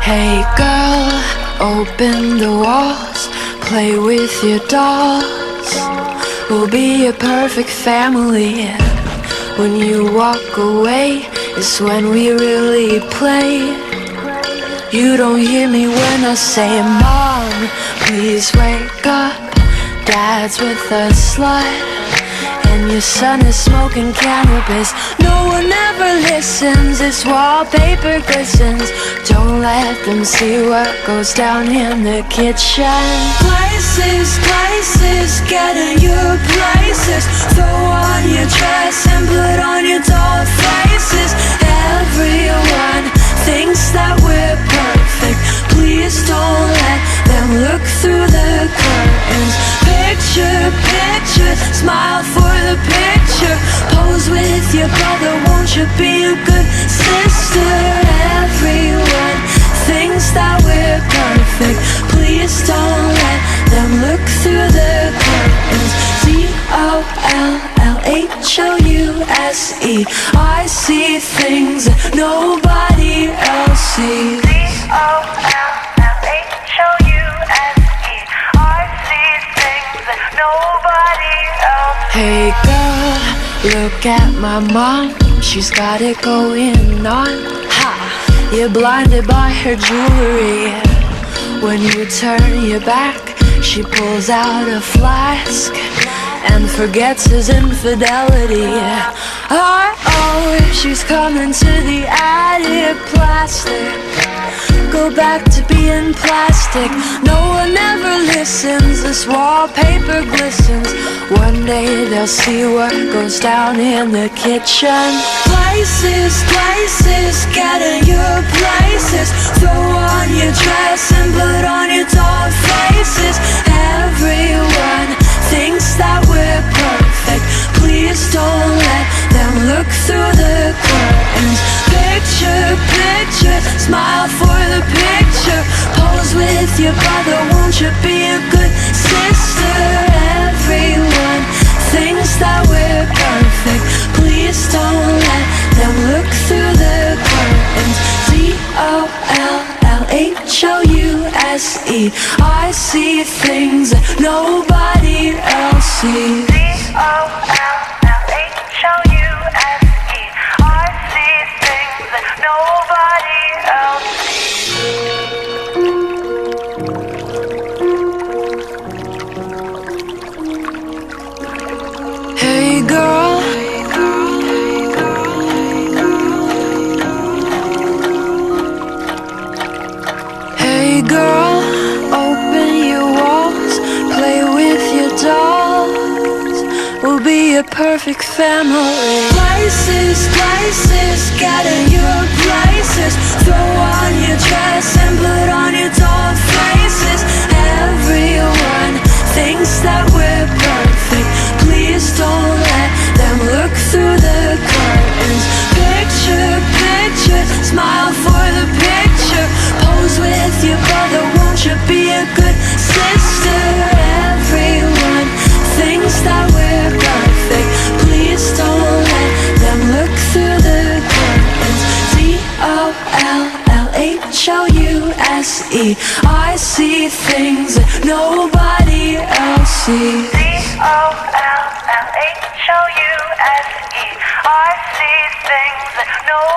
Hey girl, open the walls, play with your dolls. We'll be a perfect family. When you walk away is when we really play. You don't hear me when I say, Mom, please wake up. Dad's with a slut, and your son is smoking cannabis. No one ever listens, this wallpaper glistens. Don't let them see what goes down in the kitchen. Places, places, get in your places. Throw on your dress and put on your doll faces. Everyone thinks that we're perfect. Please don't let them look through the curtains. Picture, picture, smile for the picture. Pose with your brother, won't you be a good sister? Everyone thinks that we're perfect. Please don't let them look through the curtains. Dollhouse-melanie. I see things that nobody else sees. Hey girl, look at my mom, she's got it going on. Ha! You're blinded by her jewelry. When you turn your back, she pulls out a flask and forgets his infidelity. Oh, she's coming to the attic. Plastic, go back to being plastic. No one ever listens, this wallpaper glistens. One day they'll see what goes down in the kitchen. Places, places, get in your places. Throw on your dress and put on your doll faces. Everyone thinks that we're perfect. Please don't let them look through the curtains. Picture, picture, smile for the picture. Pose with your brother, won't you be a good sister? Everyone thinks that we're perfect. Please don't let them look through the curtains. Dollhouse-melanie. I see things that nobody else sees. Hey girl, hey girl, open your walls, play with your dolls. We'll be a perfect family. Places, places, get in your places. Throw on your dress and put on your doll faces. Everyone thinks that we're perfect. Please don't let them look through the curtains. Picture, picture, smile for the picture. Pose with your brother, won't you be a good sister? Everyone thinks that we're perfect. Please don't let them look through the curtains. Dollhouse-melanie. I see things that nobody else sees. Dollhouse-melanie. I see things that nobody